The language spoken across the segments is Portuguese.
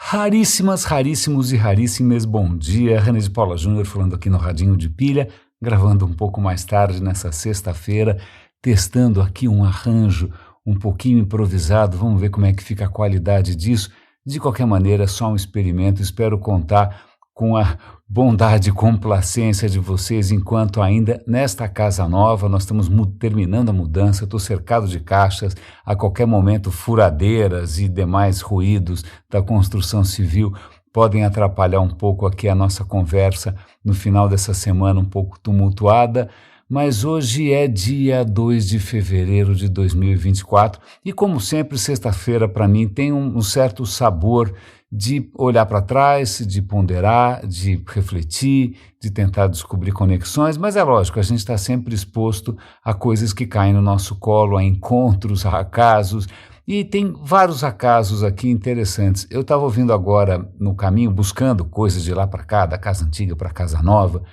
Raríssimos e raríssimas, bom dia, René de Paula Júnior falando aqui no Radinho de Pilha, gravando um pouco mais tarde nessa sexta-feira, testando aqui um arranjo um pouquinho improvisado, vamos ver como é que fica a qualidade disso. De qualquer maneira, é só um experimento, espero contar com a bondade e complacência de vocês, enquanto ainda nesta casa nova, nós estamos terminando a mudança, estou cercado de caixas, a qualquer momento furadeiras e demais ruídos da construção civil podem atrapalhar um pouco aqui a nossa conversa no final dessa semana um pouco tumultuada, mas hoje é dia 2 de fevereiro de 2024 e, como sempre, sexta-feira para mim tem um certo sabor de olhar para trás, de ponderar, de refletir, de tentar descobrir conexões, mas é lógico, a gente está sempre exposto a coisas que caem no nosso colo, a encontros, a acasos, e tem vários acasos aqui interessantes. Eu estava ouvindo agora no caminho, buscando coisas de lá para cá, da casa antiga para a casa nova,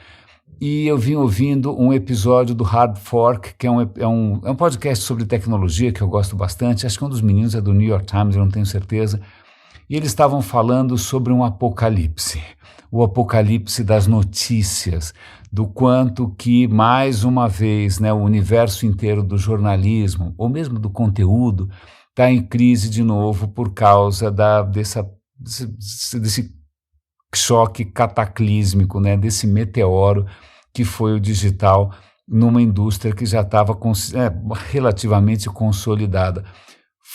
e eu vim ouvindo um episódio do Hard Fork, que é um podcast sobre tecnologia que eu gosto bastante, acho que um dos meninos é do New York Times, eu não tenho certeza, e eles estavam falando sobre um apocalipse, o apocalipse das notícias, do quanto que, mais uma vez, né, o universo inteiro do jornalismo, ou mesmo do conteúdo, está em crise de novo por causa desse choque cataclísmico, né, desse meteoro que foi o digital numa indústria que já estava relativamente consolidada.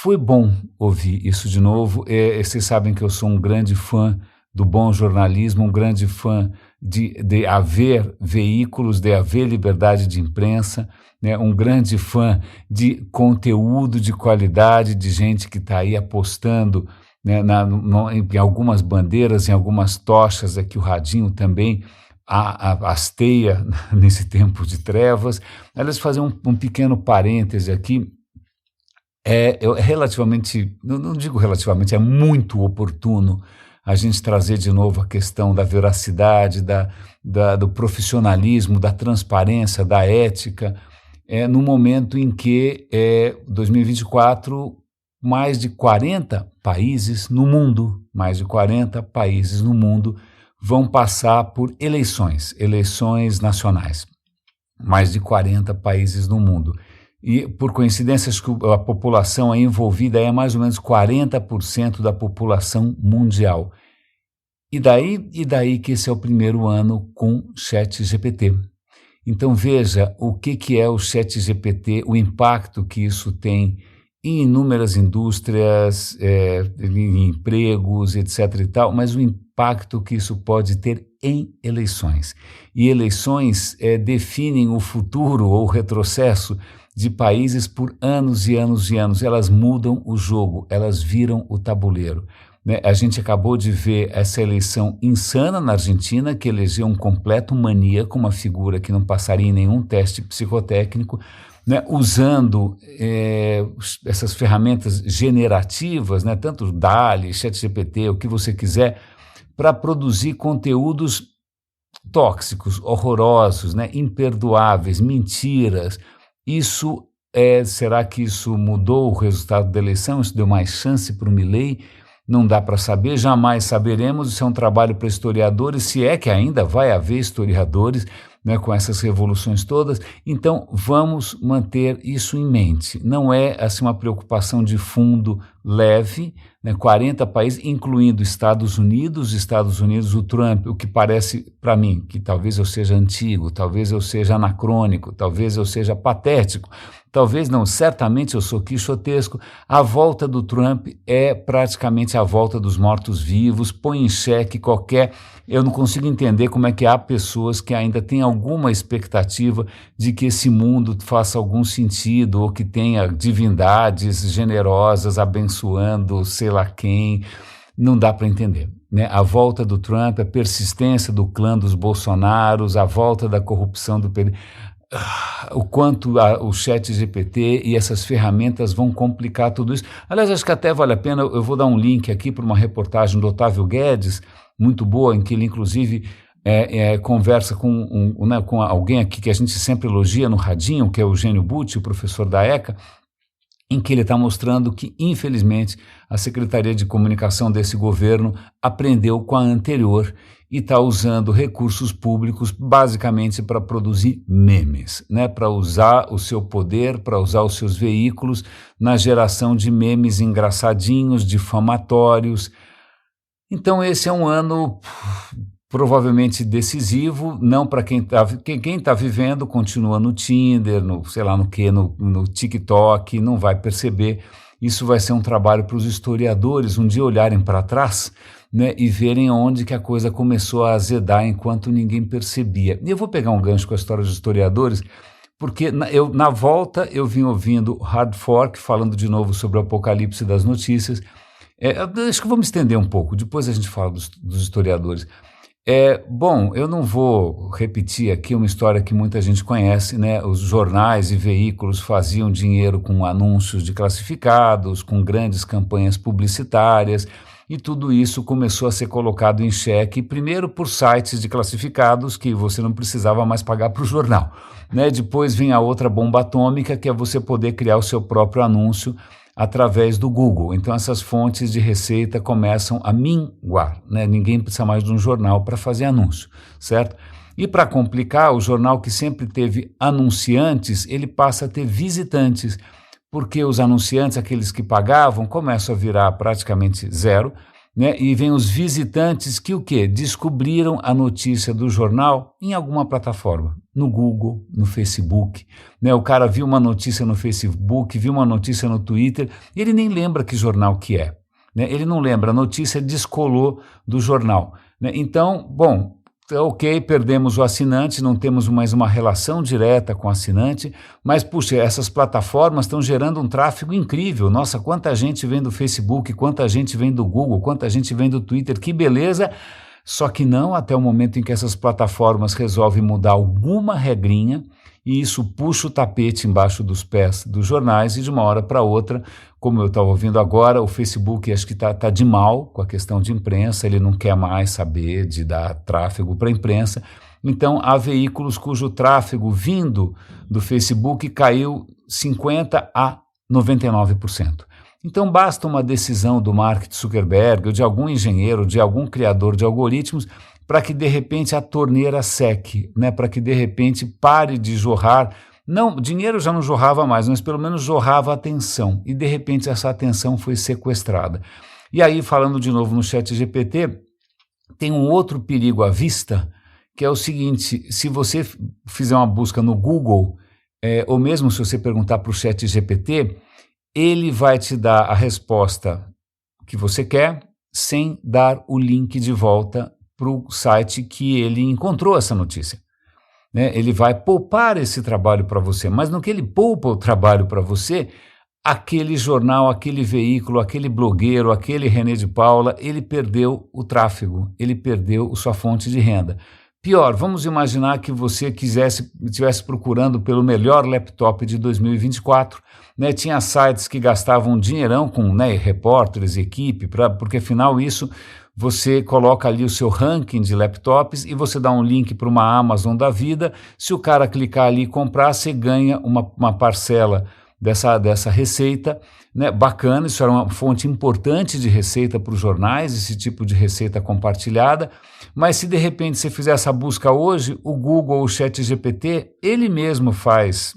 Foi bom ouvir isso de novo. Vocês sabem que eu sou um grande fã do bom jornalismo, um grande fã de haver veículos, de haver liberdade de imprensa, né? Um grande fã de conteúdo de qualidade, de gente que está aí apostando, né, em algumas bandeiras, em algumas tochas, aqui o Radinho também hasteia nesse tempo de trevas. Aliás, fazer um pequeno parêntese aqui. Relativamente, não digo relativamente, é muito oportuno a gente trazer de novo a questão da veracidade, do profissionalismo, da transparência, da ética, no momento em que, 2024, mais de 40 países no mundo vão passar por eleições nacionais, mais de 40 países no mundo. E, por coincidência, acho que a população envolvida é mais ou menos 40% da população mundial. E daí que esse é o primeiro ano com ChatGPT. Então veja o que é o ChatGPT, o impacto que isso tem em inúmeras indústrias, em empregos, etc. e tal, mas o impacto que isso pode ter em eleições. E eleições definem o futuro ou o retrocesso de países por anos e anos e anos. Elas mudam o jogo, elas viram o tabuleiro, né? A gente acabou de ver essa eleição insana na Argentina, que elegeu um completo maníaco, uma figura que não passaria em nenhum teste psicotécnico, né? Usando essas ferramentas generativas, né? Tanto o DALL-E, ChatGPT, o que você quiser, para produzir conteúdos tóxicos, horrorosos, né? Imperdoáveis, mentiras. Será que isso mudou o resultado da eleição? Isso deu mais chance para o Milei? Não dá para saber, jamais saberemos. Isso é um trabalho para historiadores, se é que ainda vai haver historiadores, né, com essas revoluções todas. Então, vamos manter isso em mente. Não é assim uma preocupação de fundo leve, né, 40 países, incluindo Estados Unidos, o Trump, o que parece para mim que talvez eu seja antigo, talvez eu seja anacrônico, talvez eu seja patético, talvez não, certamente eu sou quixotesco. A volta do Trump é praticamente a volta dos mortos-vivos, põe em xeque qualquer... Eu não consigo entender como é que há pessoas que ainda têm alguma expectativa de que esse mundo faça algum sentido ou que tenha divindades generosas abençoando sei lá quem. Não dá para entender, né? A volta do Trump, a persistência do clã dos Bolsonaros, a volta da corrupção do PT... O quanto o ChatGPT e essas ferramentas vão complicar tudo isso. Aliás, acho que até vale a pena, eu vou dar um link aqui para uma reportagem do Otávio Guedes, muito boa, em que ele inclusive conversa com alguém aqui que a gente sempre elogia no Radinho, que é o Eugênio Butti, o professor da ECA, em que ele está mostrando que, infelizmente, a Secretaria de Comunicação desse governo aprendeu com a anterior e está usando recursos públicos basicamente para produzir memes, né? Para usar o seu poder, para usar os seus veículos na geração de memes engraçadinhos, difamatórios. Então esse é um ano provavelmente decisivo, não para quem está vivendo, continua no Tinder, no TikTok, não vai perceber. Isso vai ser um trabalho para os historiadores um dia olharem para trás, né, e verem onde que a coisa começou a azedar enquanto ninguém percebia. E eu vou pegar um gancho com a história dos historiadores, porque na volta eu vim ouvindo Hard Fork falando de novo sobre o apocalipse das notícias. Acho que vou me estender um pouco, depois a gente fala dos historiadores. Bom, eu não vou repetir aqui uma história que muita gente conhece, né? Os jornais e veículos faziam dinheiro com anúncios de classificados, com grandes campanhas publicitárias, e tudo isso começou a ser colocado em xeque, primeiro por sites de classificados que você não precisava mais pagar para o jornal, né? Depois vem a outra bomba atômica, que é você poder criar o seu próprio anúncio através do Google. Então essas fontes de receita começam a minguar, né? Ninguém precisa mais de um jornal para fazer anúncio, certo? E para complicar, o jornal que sempre teve anunciantes, ele passa a ter visitantes, porque os anunciantes, aqueles que pagavam, começam a virar praticamente zero, né? E vem os visitantes que o quê? Descobriram a notícia do jornal em alguma plataforma, no Google, no Facebook, né? O cara viu uma notícia no Facebook, viu uma notícia no Twitter, e ele nem lembra que jornal que é, né? Ele não lembra, a notícia descolou do jornal, né? Então, bom, ok, perdemos o assinante, não temos mais uma relação direta com o assinante, mas, puxa, essas plataformas estão gerando um tráfego incrível. Nossa, quanta gente vem do Facebook, quanta gente vem do Google, quanta gente vem do Twitter, que beleza! Só que não até o momento em que essas plataformas resolvem mudar alguma regrinha, e isso puxa o tapete embaixo dos pés dos jornais, e de uma hora para outra, como eu estava ouvindo agora, o Facebook acho que tá de mal com a questão de imprensa, ele não quer mais saber de dar tráfego para a imprensa. Então há veículos cujo tráfego vindo do Facebook caiu 50% a 99%. Então basta uma decisão do Mark Zuckerberg, ou de algum engenheiro, de algum criador de algoritmos, para que de repente a torneira seque, né? Para que de repente pare de jorrar. Não, dinheiro já não jorrava mais, mas pelo menos jorrava atenção, e de repente essa atenção foi sequestrada. E aí, falando de novo no ChatGPT, tem um outro perigo à vista, que é o seguinte: se você fizer uma busca no Google, ou mesmo se você perguntar para o ChatGPT, ele vai te dar a resposta que você quer, sem dar o link de volta para o site que ele encontrou essa notícia, né? Ele vai poupar esse trabalho para você, mas no que ele poupa o trabalho para você, aquele jornal, aquele veículo, aquele blogueiro, aquele René de Paula, ele perdeu o tráfego, ele perdeu sua fonte de renda. Pior, vamos imaginar que você estivesse procurando pelo melhor laptop de 2024, né? Tinha sites que gastavam um dinheirão com, né, repórteres, equipe, porque afinal isso, você coloca ali o seu ranking de laptops e você dá um link para uma Amazon da vida. Se o cara clicar ali e comprar, você ganha uma parcela dessa receita, né? Bacana, isso era uma fonte importante de receita para os jornais, esse tipo de receita compartilhada. Mas se de repente você fizer essa busca hoje, o Google ou o ChatGPT, ele mesmo faz,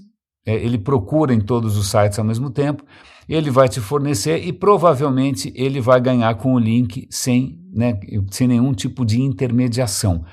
ele procura em todos os sites ao mesmo tempo, ele vai te fornecer e provavelmente ele vai ganhar com o link sem nenhum tipo de intermediação.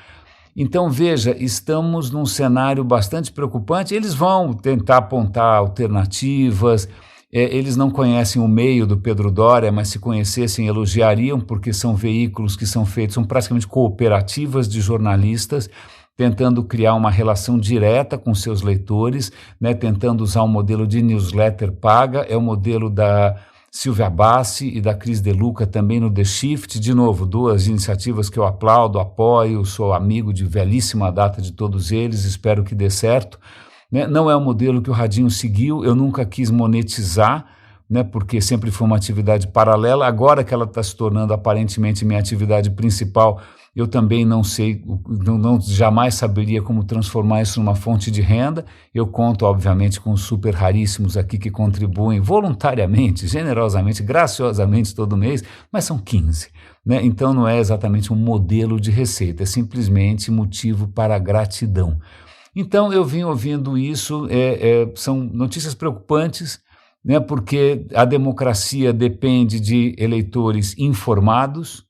Então veja, estamos num cenário bastante preocupante. Eles vão tentar apontar alternativas, eles não conhecem o meio do Pedro Doria, mas se conhecessem elogiariam, porque são veículos que são feitos, são praticamente cooperativas de jornalistas, tentando criar uma relação direta com seus leitores, né, tentando usar um modelo de newsletter paga, é o modelo da Silvia Bassi e da Cris De Luca também no The Shift, de novo, duas iniciativas que eu aplaudo, apoio, sou amigo de velhíssima data de todos eles, espero que dê certo, né? Não é o modelo que o Radinho seguiu, eu nunca quis monetizar, né, porque sempre foi uma atividade paralela. Agora que ela está se tornando aparentemente minha atividade principal, eu também não sei, jamais saberia como transformar isso numa fonte de renda. Eu conto, obviamente, com os super raríssimos aqui que contribuem voluntariamente, generosamente, graciosamente todo mês, mas são 15. Né? Então não é exatamente um modelo de receita, é simplesmente motivo para gratidão. Então eu vim ouvindo isso, são notícias preocupantes, né? Porque a democracia depende de eleitores informados,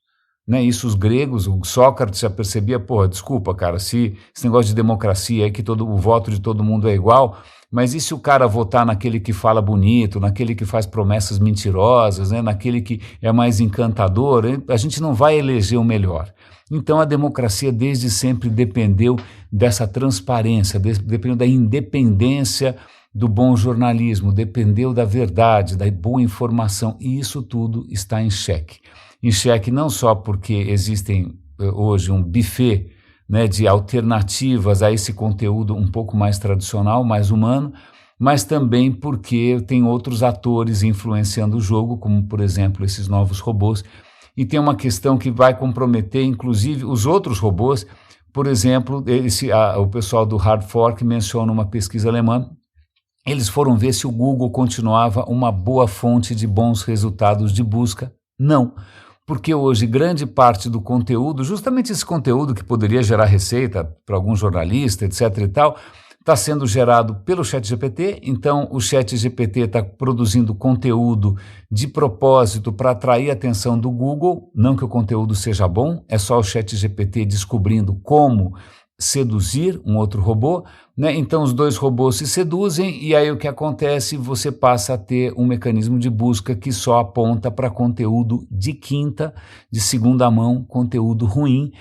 né? Isso os gregos, o Sócrates já percebia, desculpa, cara, se esse negócio de democracia é que o voto de todo mundo é igual, mas e se o cara votar naquele que fala bonito, naquele que faz promessas mentirosas, né? Naquele que é mais encantador, a gente não vai eleger o melhor. Então a democracia desde sempre dependeu dessa transparência, dependeu da independência do bom jornalismo, dependeu da verdade, da boa informação, e isso tudo está em xeque. Em xeque não só porque existem hoje um buffet, né, de alternativas a esse conteúdo um pouco mais tradicional, mais humano, mas também porque tem outros atores influenciando o jogo, como por exemplo esses novos robôs, e tem uma questão que vai comprometer inclusive os outros robôs. Por exemplo, o pessoal do Hard Fork menciona uma pesquisa alemã. Eles foram ver se o Google continuava uma boa fonte de bons resultados de busca. Não, porque hoje grande parte do conteúdo, justamente esse conteúdo que poderia gerar receita para algum jornalista, etc. e tal, está sendo gerado pelo ChatGPT. Então o ChatGPT está produzindo conteúdo de propósito para atrair a atenção do Google, não que o conteúdo seja bom, é só o ChatGPT descobrindo como seduzir um outro robô, né? Então os dois robôs se seduzem e aí o que acontece? Você passa a ter um mecanismo de busca que só aponta para conteúdo de quinta, de segunda mão, conteúdo ruim.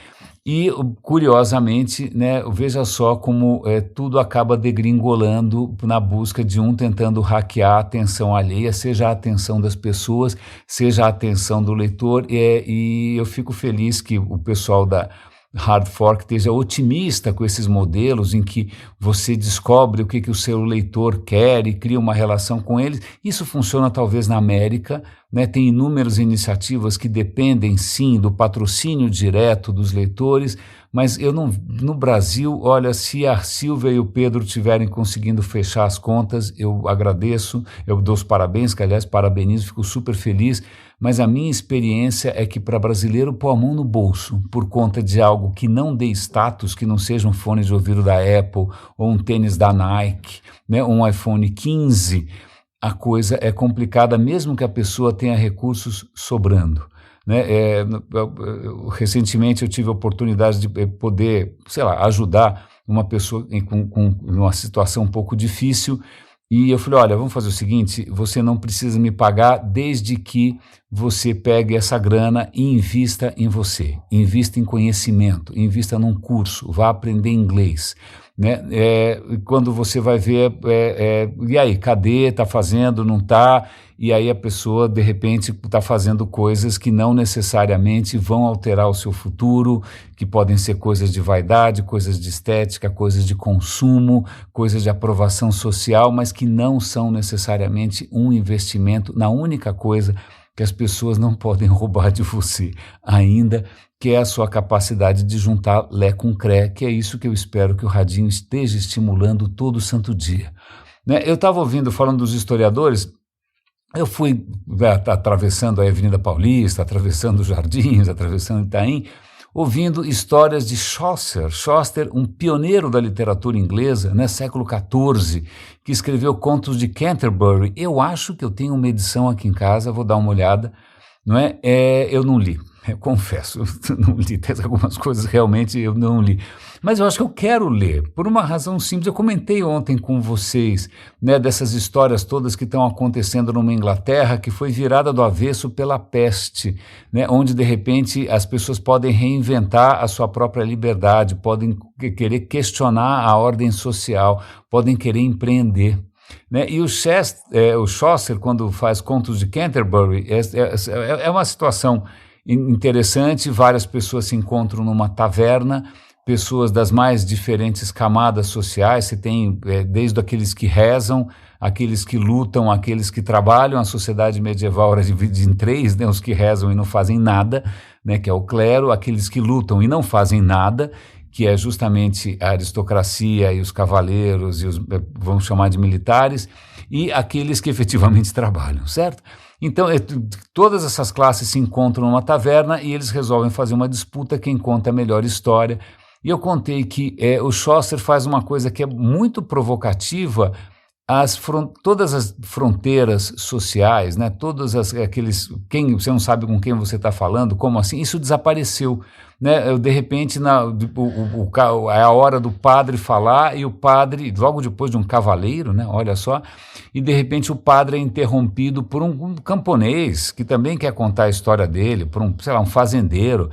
E, curiosamente, né, veja só como tudo acaba degringolando na busca de um tentando hackear a atenção alheia, seja a atenção das pessoas, seja a atenção do leitor, e eu fico feliz que o pessoal da Hard Fork esteja otimista com esses modelos em que você descobre o que o seu leitor quer e cria uma relação com eles. Isso funciona talvez na América, né? Tem inúmeras iniciativas que dependem sim do patrocínio direto dos leitores, mas eu não, no Brasil, olha, se a Silvia e o Pedro estiverem conseguindo fechar as contas, eu agradeço, eu dou os parabéns, que aliás parabenizo, fico super feliz, mas a minha experiência é que para brasileiro pôr a mão no bolso por conta de algo que não dê status, que não seja um fone de ouvido da Apple ou um tênis da Nike, né, um iPhone 15, a coisa é complicada mesmo que a pessoa tenha recursos sobrando. Né? Recentemente eu tive a oportunidade de poder, ajudar uma pessoa com uma situação um pouco difícil, e eu falei, olha, vamos fazer o seguinte, você não precisa me pagar desde que você pegue essa grana e invista em você, invista em conhecimento, invista num curso, vá aprender inglês. Né? Quando você vai ver, e aí, cadê, está fazendo, não está? E aí a pessoa, de repente, está fazendo coisas que não necessariamente vão alterar o seu futuro, que podem ser coisas de vaidade, coisas de estética, coisas de consumo, coisas de aprovação social, mas que não são necessariamente um investimento na única coisa que as pessoas não podem roubar de você ainda, que é a sua capacidade de juntar Lé com Cré, que é isso que eu espero que o Radinho esteja estimulando todo santo dia. Né? Eu estava falando dos historiadores, eu fui atravessando a Avenida Paulista, atravessando os Jardins, atravessando Itaim, ouvindo histórias de Chaucer. Chaucer, um pioneiro da literatura inglesa, né, século XIV, que escreveu Contos de Canterbury. Eu acho que eu tenho uma edição aqui em casa, vou dar uma olhada, não é? Eu não li. Eu confesso, eu não li, tem algumas coisas realmente eu não li, mas eu acho que eu quero ler, por uma razão simples. Eu comentei ontem com vocês, né, dessas histórias todas que estão acontecendo numa Inglaterra que foi virada do avesso pela peste, né, onde de repente as pessoas podem reinventar a sua própria liberdade, podem querer questionar a ordem social, podem querer empreender. Né? E o Chaucer, quando faz Contos de Canterbury, é uma situação interessante. Várias pessoas se encontram numa taverna pessoas das mais diferentes camadas sociais. Você tem desde aqueles que rezam, aqueles que lutam, aqueles que trabalham. A sociedade medieval era dividida em três, né? Os que rezam e não fazem nada, né? Que é o clero, aqueles que lutam e não fazem nada, que é justamente a aristocracia e os cavaleiros e os, vamos chamar de militares, e aqueles que efetivamente trabalham, certo? Então, todas essas classes se encontram numa taverna e eles resolvem fazer uma disputa, quem conta a melhor história. E eu contei que o Chaucer faz uma coisa que é muito provocativa. Todas as fronteiras sociais, né, aqueles, quem você não sabe com quem você está falando, como assim, isso desapareceu, né? De repente é a hora do padre falar, e o padre, logo depois de um cavaleiro, né, olha só, e de repente o padre é interrompido por um camponês que também quer contar a história dele, por um fazendeiro.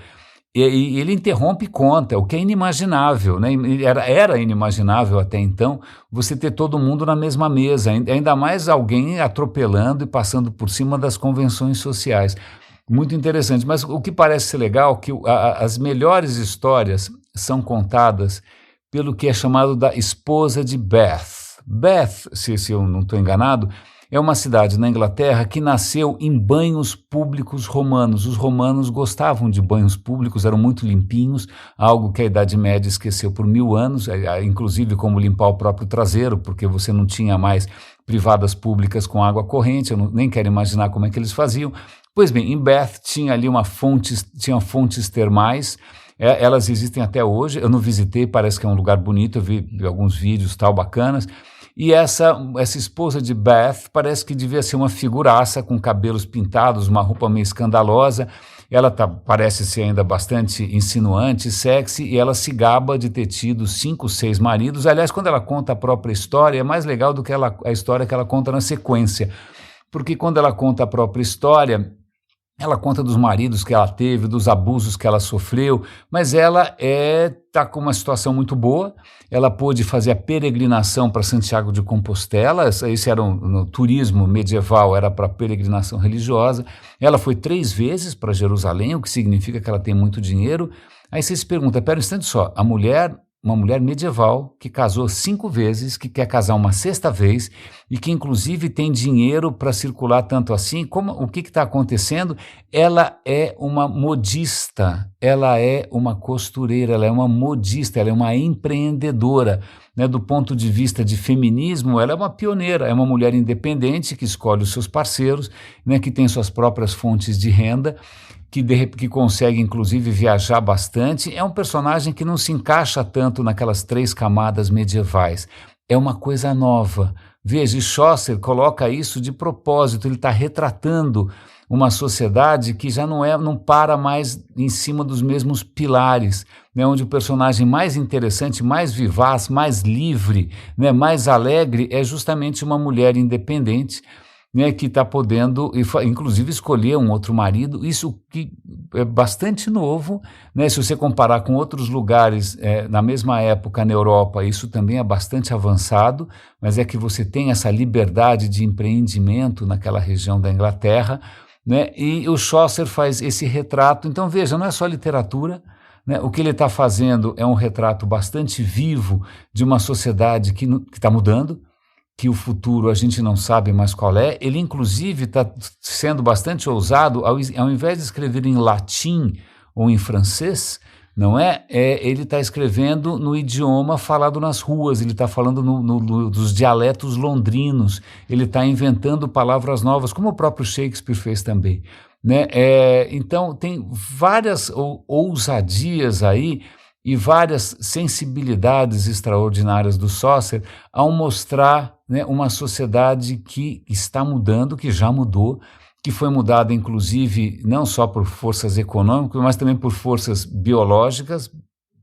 E ele interrompe e conta, o que é inimaginável, né? Era inimaginável até então você ter todo mundo na mesma mesa, ainda mais alguém atropelando e passando por cima das convenções sociais. Muito interessante, mas o que parece ser legal é que as melhores histórias são contadas pelo que é chamado da esposa de Bath. Bath, se eu não estou enganado, é uma cidade na Inglaterra que nasceu em banhos públicos romanos. Os romanos gostavam de banhos públicos, eram muito limpinhos, algo que a Idade Média esqueceu por 1000 anos, inclusive como limpar o próprio traseiro, porque você não tinha mais privadas públicas com água corrente. Eu nem quero imaginar como é que eles faziam. Pois bem, em Bath tinha ali tinha fontes termais. Elas existem até hoje. Eu não visitei, parece que é um lugar bonito, eu vi alguns vídeos bacanas. E essa esposa de Bath parece que devia ser uma figuraça, com cabelos pintados, uma roupa meio escandalosa. Ela parece ser ainda bastante insinuante, sexy, e ela se gaba de ter tido 5, 6 maridos. Aliás, quando ela conta a própria história, é mais legal do que a história que ela conta na sequência. Porque quando ela conta a própria história, ela conta dos maridos que ela teve, dos abusos que ela sofreu, mas ela está com uma situação muito boa. Ela pôde fazer a peregrinação para Santiago de Compostela. Esse era no turismo medieval, era para peregrinação religiosa. Ela foi 3 vezes para Jerusalém, o que significa que ela tem muito dinheiro. Aí você se pergunta, pera um instante só, uma mulher medieval que casou 5 vezes, que quer casar uma 6ª vez e que inclusive tem dinheiro para circular tanto assim, o que está acontecendo? Ela é uma modista, ela é uma costureira, ela é uma modista, ela é uma empreendedora, né? Do ponto de vista de feminismo, ela é uma pioneira, é uma mulher independente que escolhe os seus parceiros, né? Que tem suas próprias fontes de renda, que consegue inclusive viajar bastante. É um personagem que não se encaixa tanto naquelas 3 camadas medievais. É uma coisa nova. Veja, Chaucer coloca isso de propósito, ele está retratando uma sociedade que já não para mais em cima dos mesmos pilares, né, onde o personagem mais interessante, mais vivaz, mais livre, né, mais alegre é justamente uma mulher independente, né, que está podendo, inclusive, escolher um outro marido. Isso que é bastante novo, né? Se você comparar com outros lugares na mesma época na Europa, isso também é bastante avançado, mas é que você tem essa liberdade de empreendimento naquela região da Inglaterra, né? E o Chaucer faz esse retrato. Então, veja, não é só literatura, né? O que ele está fazendo é um retrato bastante vivo de uma sociedade que está mudando, que o futuro a gente não sabe mais qual é. Ele, inclusive, está sendo bastante ousado, ao invés de escrever em latim ou em francês, não é? Ele está escrevendo no idioma falado nas ruas, ele está falando dos dialetos londrinos, ele está inventando palavras novas, como o próprio Shakespeare fez também, né? Então, tem várias ousadias aí, e várias sensibilidades extraordinárias do Chaucer ao mostrar, né, uma sociedade que está mudando, que já mudou, que foi mudada inclusive não só por forças econômicas, mas também por forças biológicas.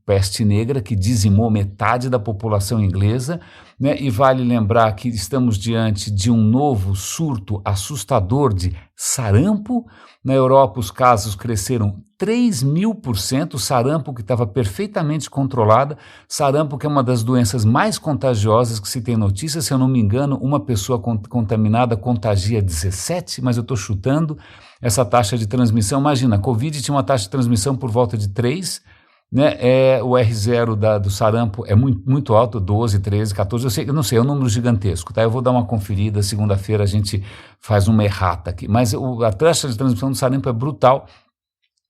Peste negra, que dizimou metade da população inglesa, né? E vale lembrar que estamos diante de um novo surto assustador de sarampo. Na Europa, os casos cresceram 3.000%, sarampo que estava perfeitamente controlada, sarampo que é uma das doenças mais contagiosas que se tem notícia. Se eu não me engano, uma pessoa contaminada contagia 17, mas eu estou chutando essa taxa de transmissão. Imagina, a Covid tinha uma taxa de transmissão por volta de 3, né? O R0 do sarampo é muito alto, 12, 13, 14, eu não sei, é um número gigantesco, tá? Eu vou dar uma conferida, segunda-feira a gente faz uma errata aqui, mas a taxa de transmissão do sarampo é brutal.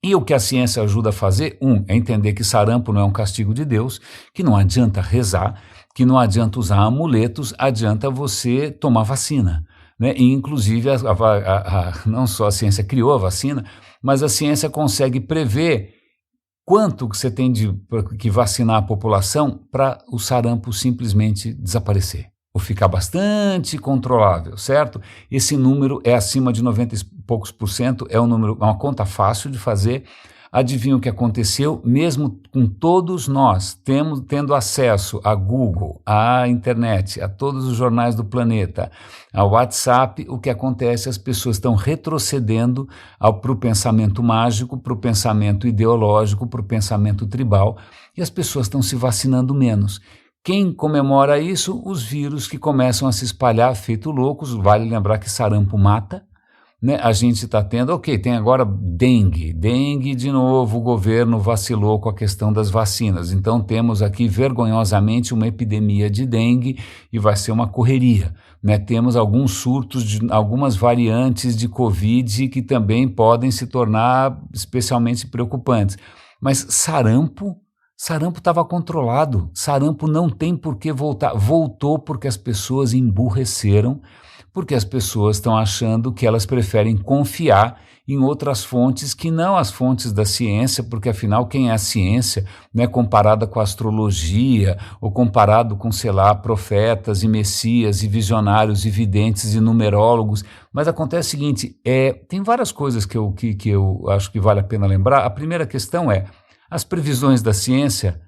E o que a ciência ajuda a fazer, é entender que sarampo não é um castigo de Deus, que não adianta rezar, que não adianta usar amuletos, adianta você tomar vacina, né? E inclusive, não só a ciência criou a vacina, mas a ciência consegue prever quanto que você tem que vacinar a população para o sarampo simplesmente desaparecer, ou ficar bastante controlável, certo? Esse número é acima de 90 e poucos por cento, é uma conta fácil de fazer. Adivinha o que aconteceu? Mesmo com todos nós tendo acesso a Google, à internet, a todos os jornais do planeta, ao WhatsApp, o que acontece? As pessoas estão retrocedendo para o pensamento mágico, para o pensamento ideológico, para o pensamento tribal, e as pessoas estão se vacinando menos. Quem comemora isso? Os vírus que começam a se espalhar feito loucos. Vale lembrar que sarampo mata, né? A gente está tendo, tem agora dengue de novo, o governo vacilou com a questão das vacinas, então temos aqui vergonhosamente uma epidemia de dengue e vai ser uma correria, né? Temos alguns surtos de algumas variantes de Covid que também podem se tornar especialmente preocupantes, mas sarampo estava controlado, sarampo não tem por que voltar, voltou porque as pessoas emburreceram, porque as pessoas estão achando que elas preferem confiar em outras fontes que não as fontes da ciência, porque afinal quem é a ciência, né, comparada com a astrologia, ou comparado com, sei lá, profetas e messias e visionários e videntes e numerólogos. Mas acontece o seguinte, tem várias coisas que eu acho que vale a pena lembrar. A primeira questão as previsões da ciência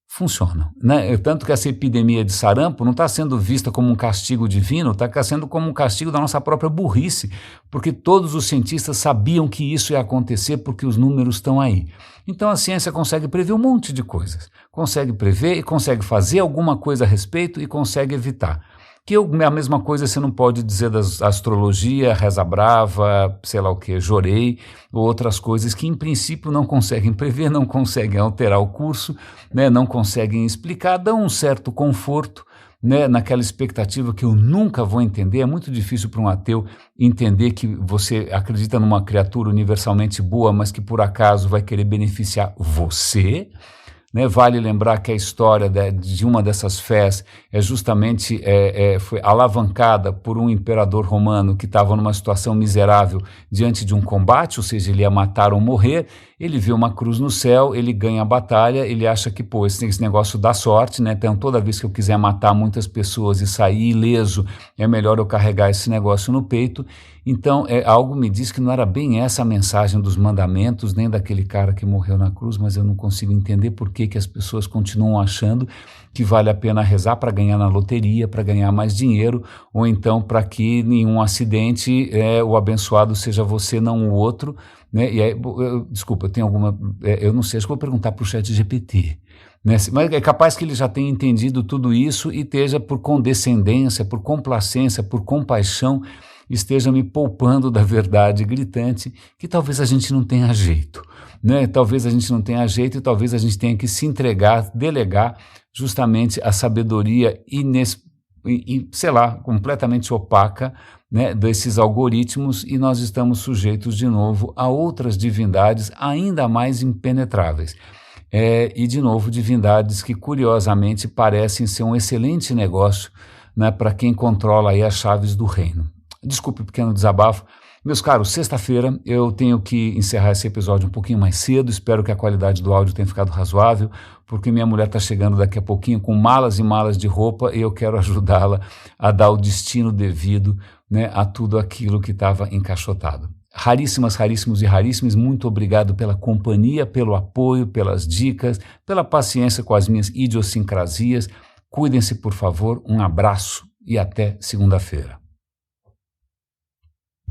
funcionam, né? Tanto que essa epidemia de sarampo não está sendo vista como um castigo divino, está sendo como um castigo da nossa própria burrice, porque todos os cientistas sabiam que isso ia acontecer porque os números estão aí. Então a ciência consegue prever um monte de coisas, consegue prever e consegue fazer alguma coisa a respeito e consegue evitar. Que a mesma coisa você não pode dizer da astrologia, reza brava, sei lá o que, jorei, ou outras coisas que em princípio não conseguem prever, não conseguem alterar o curso, né, não conseguem explicar, dão um certo conforto, né, naquela expectativa que eu nunca vou entender. É muito difícil para um ateu entender que você acredita numa criatura universalmente boa, mas que por acaso vai querer beneficiar você. Né, vale lembrar que a história de uma dessas fés justamente foi alavancada por um imperador romano que estava numa situação miserável diante de um combate, ou seja, ele ia matar ou morrer. Ele vê uma cruz no céu, ele ganha a batalha, ele acha que esse negócio dá sorte, né? Então toda vez que eu quiser matar muitas pessoas e sair ileso, é melhor eu carregar esse negócio no peito. Então algo me diz que não era bem essa a mensagem dos mandamentos, nem daquele cara que morreu na cruz, mas eu não consigo entender por que as pessoas continuam achando que vale a pena rezar para ganhar na loteria, para ganhar mais dinheiro, ou então para que em um acidente o abençoado seja você, não o outro. Né? E aí, desculpa, eu tenho eu não sei, acho que vou perguntar para o ChatGPT, né? Mas é capaz que ele já tenha entendido tudo isso e esteja por condescendência, por complacência, por compaixão, esteja me poupando da verdade gritante que talvez a gente não tenha jeito, né? Talvez a gente não tenha jeito e talvez a gente tenha que se entregar, delegar justamente a sabedoria sei lá, completamente opaca, né, desses algoritmos, e nós estamos sujeitos de novo a outras divindades ainda mais impenetráveis. E de novo divindades que curiosamente parecem ser um excelente negócio, né, para quem controla aí as chaves do reino. Desculpe o pequeno desabafo. Meus caros, sexta-feira eu tenho que encerrar esse episódio um pouquinho mais cedo, espero que a qualidade do áudio tenha ficado razoável, porque minha mulher está chegando daqui a pouquinho com malas e malas de roupa e eu quero ajudá-la a dar o destino devido, né, a tudo aquilo que estava encaixotado. Raríssimos e raríssimos, muito obrigado pela companhia, pelo apoio, pelas dicas, pela paciência com as minhas idiosincrasias. Cuidem-se, por favor, um abraço e até segunda-feira.